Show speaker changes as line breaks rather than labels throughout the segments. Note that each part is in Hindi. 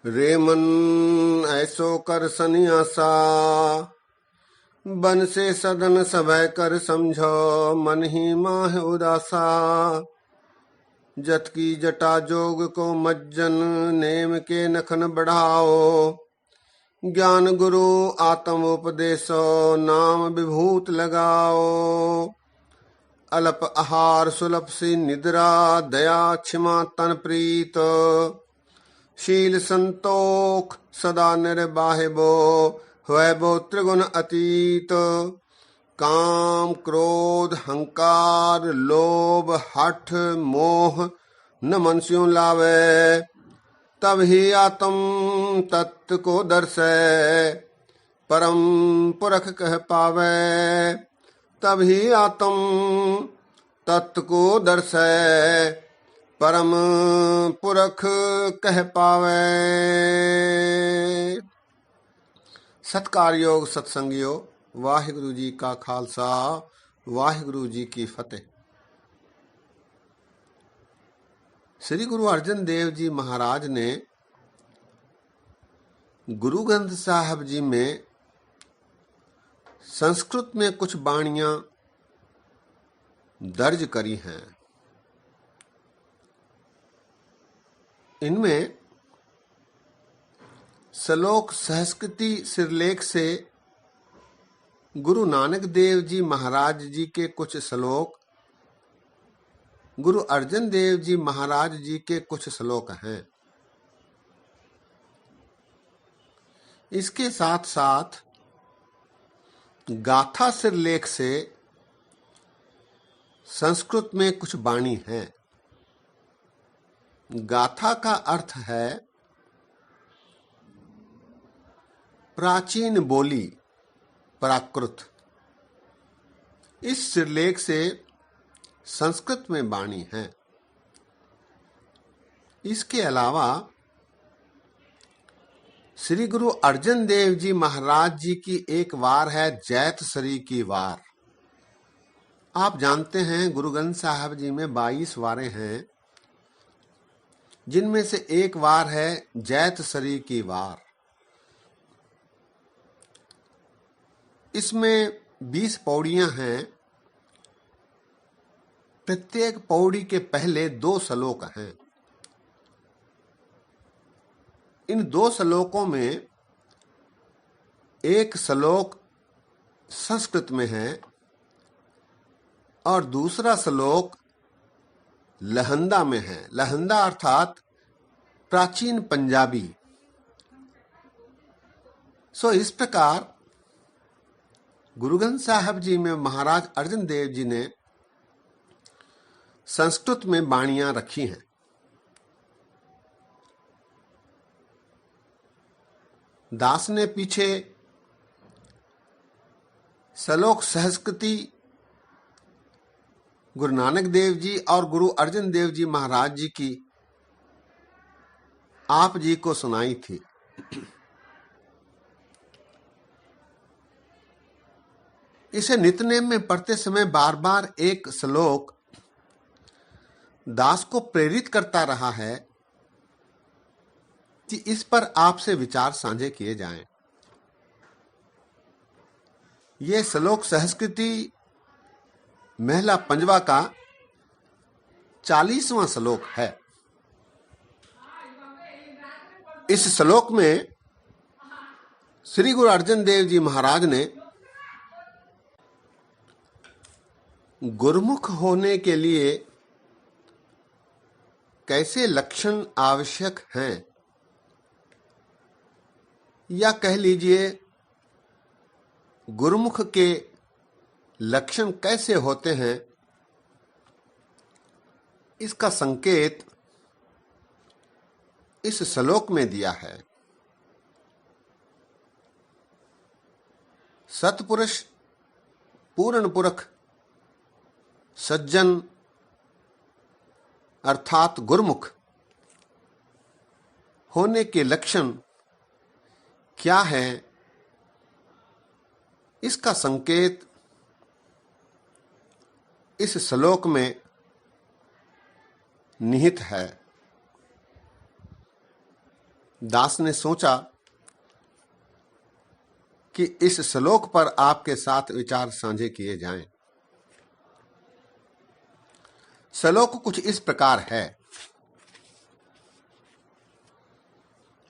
रे मन ऐसो कर सन्यासा, बन से सदन सभय कर समझो, मन ही माह उदासा। जत की जटा जोग को मज्जन, नेम के नखन बढ़ाओ। ज्ञान गुरु आत्म उपदेशो, नाम विभूत लगाओ। अल्प आहार सुलभ सी निद्रा, दया क्षमा तन प्रीत। शील संतोख सदा निर्बाहिबो, वैभव त्रिगुण अतीत। काम क्रोध हंकार लोभ हठ मोह न मन स्यों लावे। तब ही आत्म तत्व को दर्शे, परम पुरख कह पावे। तब ही आत्म तत्व को दर्शे, परम पुरख कह पावे। सत्कार योग सत्संग योग, वाहिगुरु जी का खालसा वाहिगुरु जी की फतेह। श्री गुरु अर्जन देव जी महाराज ने गुरु ग्रंथ साहब जी में संस्कृत में कुछ वाणियां दर्ज करी हैं। इनमें श्लोक सहस्कृति सिरलेख से गुरु नानक देव जी महाराज जी के कुछ श्लोक, गुरु अर्जन देव जी महाराज जी के कुछ श्लोक हैं। इसके साथ साथ गाथा सिरलेख से संस्कृत में कुछ वाणी हैं। गाथा का अर्थ है प्राचीन बोली, प्राकृत। इस सिरलेख से संस्कृत में वाणी है। इसके अलावा श्री गुरु अर्जन देव जी महाराज जी की एक वार है जैतसरी की वार। आप जानते हैं गुरु ग्रंथ साहब जी में 22 वारें हैं, जिनमें से एक वार है जैतसरी की वार। इसमें 20 पौड़ियां हैं। प्रत्येक पौड़ी के पहले 2 श्लोक हैं। इन 2 श्लोकों में एक श्लोक संस्कृत में है और दूसरा श्लोक लहंदा में है। लहंदा अर्थात प्राचीन पंजाबी। इस प्रकार गुरु ग्रंथ साहब जी में महाराज अर्जन देव जी ने संस्कृत में वाणियां रखी हैं। दास ने पीछे श्लोक सहस्कृति गुरु नानक देव जी और गुरु अर्जन देव जी महाराज जी की आप जी को सुनाई थी। इसे नित्यनेम में पढ़ते समय बार बार एक श्लोक दास को प्रेरित करता रहा है कि इस पर आपसे विचार साझे किए जाएं। यह श्लोक सहस्कृति महला पंजवा का 40वां श्लोक है। इस श्लोक में श्री गुरु अर्जन देव जी महाराज ने गुरुमुख होने के लिए कैसे लक्षण आवश्यक हैं, या कह लीजिए गुरुमुख के लक्षण कैसे होते हैं, इसका संकेत इस श्लोक में दिया है। सत्पुरुष पूर्ण पुरख सज्जन अर्थात गुरुमुख होने के लक्षण क्या है, इसका संकेत इस श्लोक में निहित है। दास ने सोचा कि इस श्लोक पर आपके साथ विचार साझे किए जाएं। श्लोक कुछ इस प्रकार है।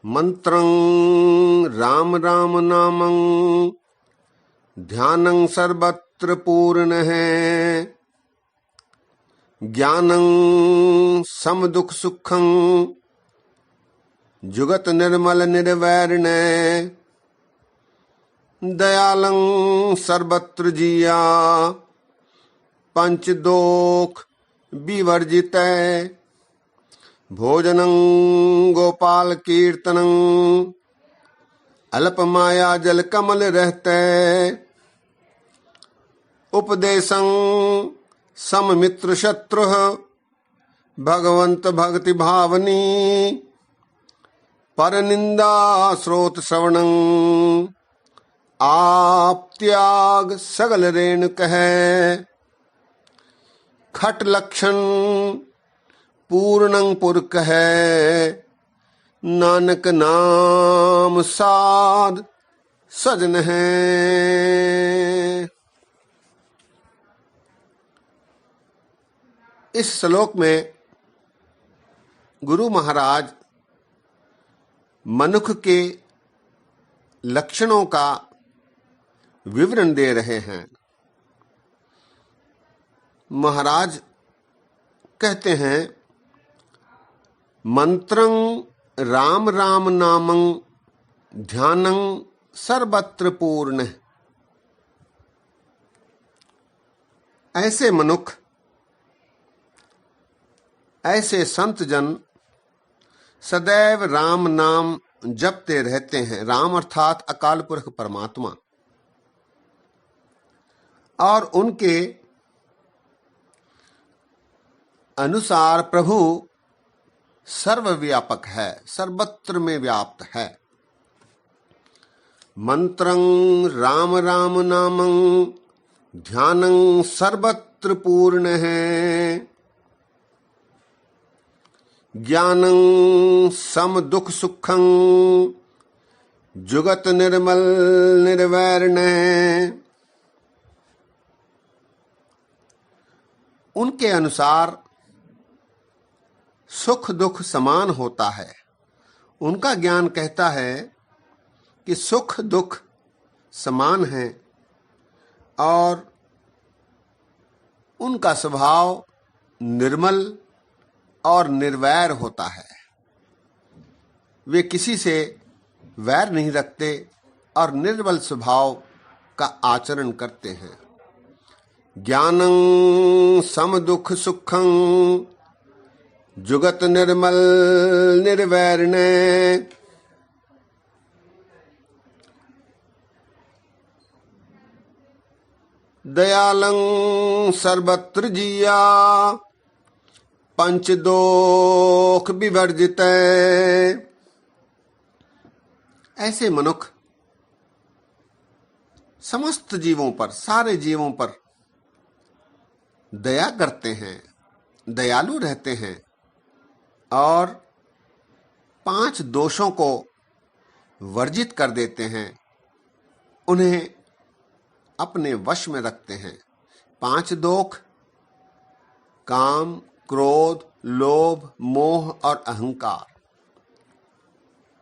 मंत्रं राम राम नामं ध्यानं सर्वत्र पूर्ण है, ज्ञानं सम दुख सुखं जुगत निर्मल निर्वैर्ण, दयालं सर्वत्र जिया पंचदोख विवर्जित, भोजनं गोपाल कीर्तनं अल्प माया जल कमल रहते, उपदेशं सम मित्र शत्रु भगवंत भक्ति भावनी, पर निंदा स्रोत श्रवणं आप त्याग सगल रेणुक है, खट लक्षण पूर्णं पुरख है, नानक नाम साध सजन है। इस श्लोक में गुरु महाराज मनुष्य के लक्षणों का विवरण दे रहे हैं। महाराज कहते हैं, मंत्रं राम राम नामं ध्यानं सर्वत्र पूर्ण। ऐसे मनुष्य, ऐसे संत जन सदैव राम नाम जपते रहते हैं। राम अर्थात अकाल पुरख परमात्मा, और उनके अनुसार प्रभु सर्वव्यापक है, सर्वत्र में व्याप्त है। मंत्रं राम राम नामं ध्यानं सर्वत्र पूर्ण है, ज्ञानं सम दुख सुखं जुगत निर्मल निर्वैर्ण। उनके अनुसार सुख दुख समान होता है। उनका ज्ञान कहता है कि सुख दुख समान है, और उनका स्वभाव निर्मल और निर्वैर होता है। वे किसी से वैर नहीं रखते और निर्मल स्वभाव का आचरण करते हैं। ज्ञानं सम दुख सुखं जुगत निर्मल निर्वैर्ण। दयालं सर्वत्र जिया पंचदोख विवर्जित। ऐसे मनुष्य समस्त जीवों पर, सारे जीवों पर दया करते हैं, दयालु रहते हैं, और 5 दोषों को वर्जित कर देते हैं, उन्हें अपने वश में रखते हैं। 5 दोष काम, क्रोध, लोभ, मोह और अहंकार,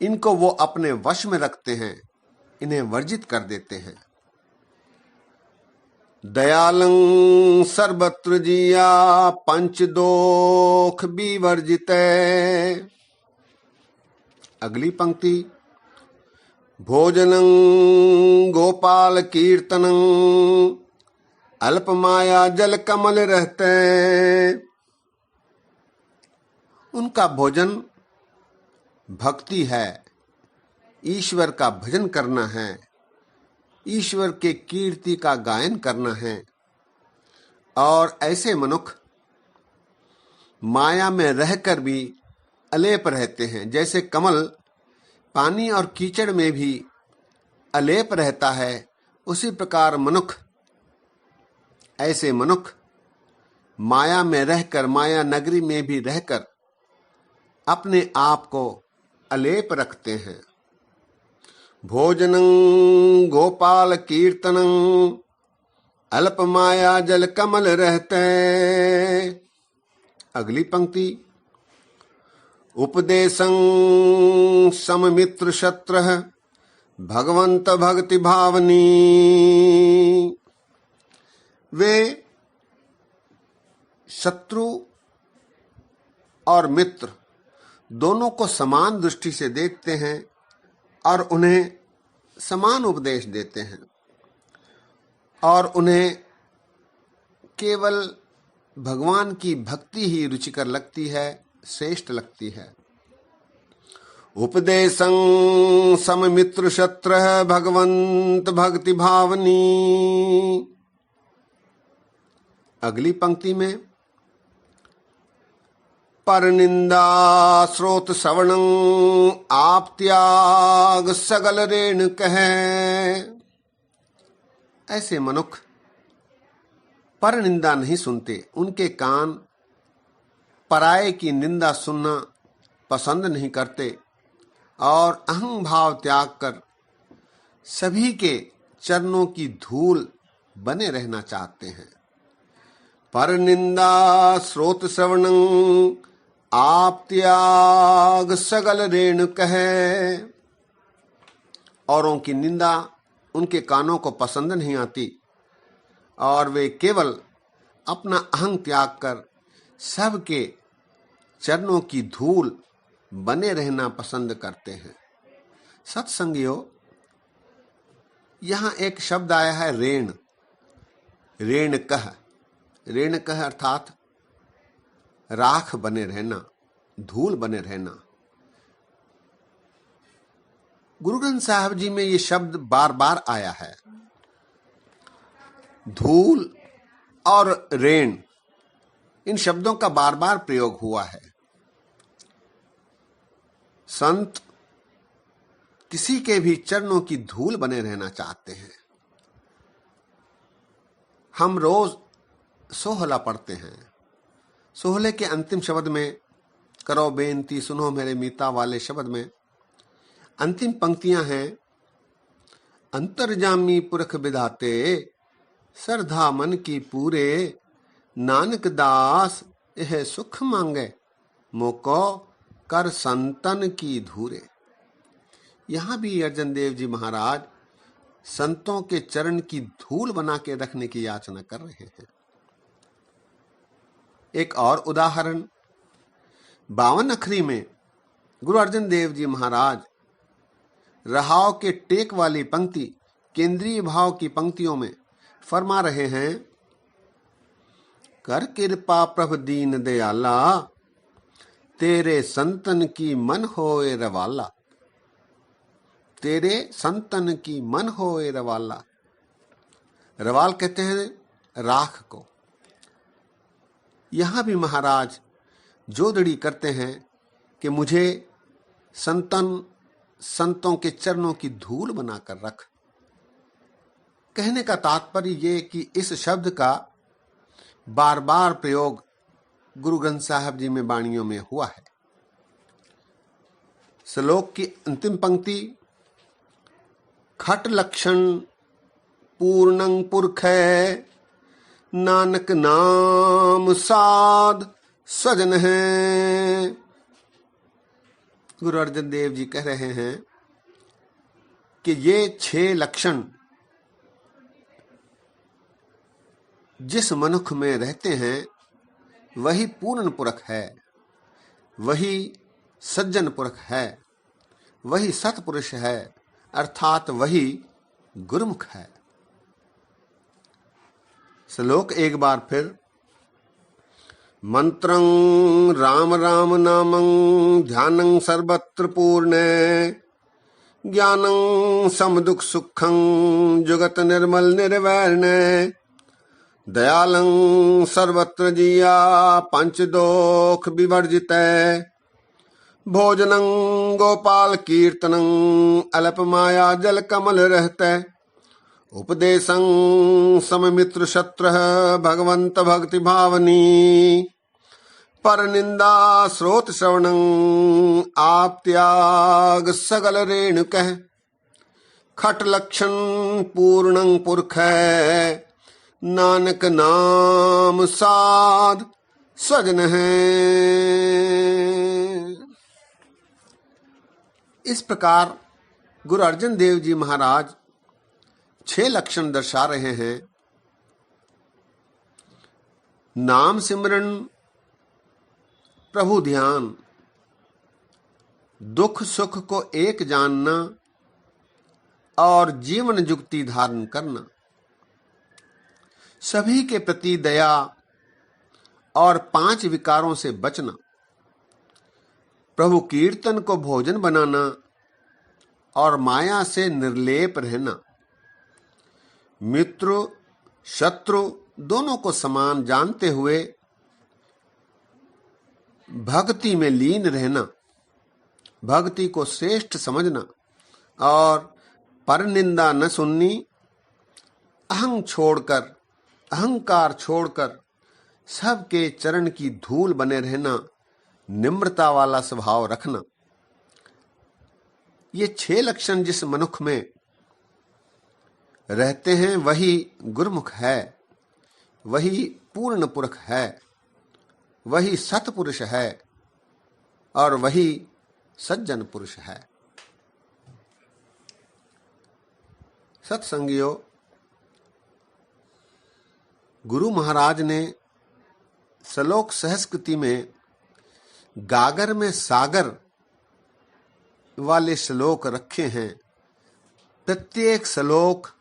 इनको वो अपने वश में रखते हैं, इन्हें वर्जित कर देते हैं। दयालं सर्वत्र जिया पंचदोख विवर्जित। अगली पंक्ति, भोजनं गोपाल कीर्तनं अल्प माया जल कमल रहते। उनका भोजन भक्ति है, ईश्वर का भजन करना है, ईश्वर के कीर्ति का गायन करना है। और ऐसे मनुष्य माया में रहकर भी अलेप रहते हैं। जैसे कमल पानी और कीचड़ में भी अलेप रहता है, उसी प्रकार मनुष्य, ऐसे मनुष्य माया में रहकर, माया नगरी में भी रहकर अपने आप को अलेप रखते हैं। भोजनं गोपाल कीर्तनं अल्प माया जल कमल रहते। अगली पंक्ति, उपदेशं सममित्र शत्रः भगवंत भक्ति भावनी। वे शत्रु और मित्र दोनों को समान दृष्टि से देखते हैं और उन्हें समान उपदेश देते हैं और उन्हें केवल भगवान की भक्ति ही रुचिकर लगती है, श्रेष्ठ लगती है। उपदेशं सममित्र शत्रः भगवंत भक्ति भावनी। अगली पंक्ति में, पर निंदा स्रोत श्रवणं आप त्याग सगल ऋण कहे। ऐसे मनुष्य पर निंदा नहीं सुनते, उनके कान पराये की निंदा सुनना पसंद नहीं करते और अहं भाव त्याग कर सभी के चरणों की धूल बने रहना चाहते हैं। पर निंदा स्रोत श्रवणं आप त्याग सगल ऋण कहे। औरों की निंदा उनके कानों को पसंद नहीं आती और वे केवल अपना अहं त्याग कर सबके चरणों की धूल बने रहना पसंद करते हैं। सत्संगियों, यहाँ एक शब्द आया है ऋण। ऋण कह, ऋण कह अर्थात राख बने रहना, धूल बने रहना। गुरु ग्रंथ साहब जी में ये शब्द बार बार आया है। धूल और ऋण, इन शब्दों का बार बार प्रयोग हुआ है। संत किसी के भी चरणों की धूल बने रहना चाहते हैं। हम रोज सोहला पढ़ते हैं। सोहले के अंतिम शब्द में, करो बेनती सुनो मेरे मीता वाले शब्द में अंतिम पंक्तियां हैं, अंतर्जामी पुरख विधाते श्रद्धा मन की पूरे, नानक दास यह सुख मांगे मोको कर संतन की धूरे। यहां भी अर्जन देव जी महाराज संतों के चरण की धूल बना के रखने की याचना कर रहे हैं। एक और उदाहरण, 52 अखरी में गुरु अर्जन देव जी महाराज रहाव के टेक वाली पंक्ति केंद्रीय भाव की पंक्तियों में फरमा रहे हैं, कर कृपा प्रभु दीन दयाला, तेरे संतन की मन होए रवाला। तेरे संतन की मन होए रवाला। रवाल कहते हैं राख को। यहां भी महाराज जोदड़ी करते हैं कि मुझे संतों के चरणों की धूल बनाकर रख। कहने का तात्पर्य ये कि इस शब्द का बार बार प्रयोग गुरु ग्रंथ साहब जी में वाणियों में हुआ है। श्लोक की अंतिम पंक्ति, खट लक्षण पूर्णं पुरख है, नानक नाम साध सजन है। गुरु अर्जन देव जी कह रहे हैं कि ये 6 लक्षण जिस मनुष्य में रहते हैं वही पूर्ण पुरख है, वही सज्जन पुरख है, वही सत्पुरुष है, अर्थात वही गुरुमुख है। श्लोक एक बार फिर, मंत्रं राम राम नामं ध्यानं सर्वत्र पूर्ण, ज्ञानं समदुख सुखं जुगत निर्मल निर्वैर्ण, दयालं सर्वत्र जिया पंच दोख विवर्जित, भोजनं गोपाल कीर्तनं अल्प माया जल कमल रहते, उपदेशं सममित्र शत्रः भगवंत भक्ति भावनी, पर निंदा स्रोत श्रवणं आप त्याग सगल रेणुकः खट लक्षण पूर्णं पुरख नानक नाम साध स्वजन है। इस प्रकार गुरु अर्जन देव जी महाराज 6 लक्षण दर्शा रहे हैं। नाम सिमरन, प्रभु ध्यान, दुख सुख को एक जानना और जीवन जुक्ति धारण करना, सभी के प्रति दया और 5 विकारों से बचना, प्रभु कीर्तन को भोजन बनाना और माया से निर्लेप रहना, मित्र शत्रु दोनों को समान जानते हुए भक्ति में लीन रहना, भक्ति को श्रेष्ठ समझना और पर निंदा न सुननी, अहंकार छोड़कर सबके चरण की धूल बने रहना, निम्रता वाला स्वभाव रखना। ये 6 लक्षण जिस मनुष्य में रहते हैं वही गुरुमुख है, वही पूर्ण पुरुष है, वही सतपुरुष है और वही सज्जन पुरुष है। सत्संगियों, गुरु महाराज ने श्लोक सहस्कृति में गागर में सागर वाले श्लोक रखे हैं। प्रत्येक श्लोक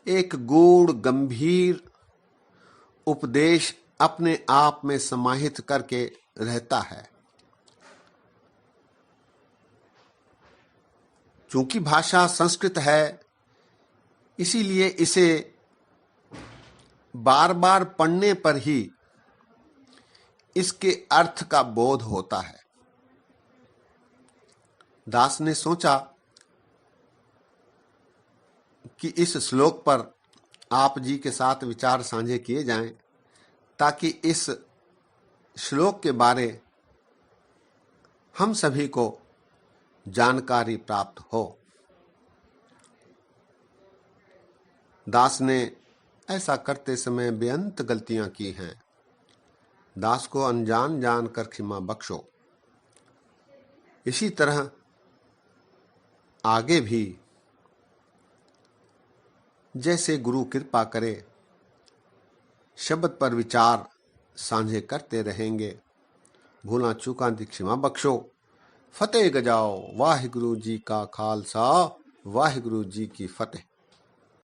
एक गूढ़ गंभीर उपदेश अपने आप में समाहित करके रहता है। चूंकि भाषा संस्कृत है, इसीलिए इसे बार बार पढ़ने पर ही इसके अर्थ का बोध होता है। दास ने सोचा कि इस श्लोक पर आप जी के साथ विचार साझे किए जाएं, ताकि इस श्लोक के बारे हम सभी को जानकारी प्राप्त हो। दास ने ऐसा करते समय बेअंत गलतियां की हैं। दास को अनजान जानकर क्षमा बख्शो। इसी तरह आगे भी जैसे गुरु कृपा करे शब्द पर विचार साझे करते रहेंगे। भूला चूका दी क्षमा बख्शो। फतेह गजाओ। वाहिगुरु जी का खालसा, वाहिगुरु जी की फतेह।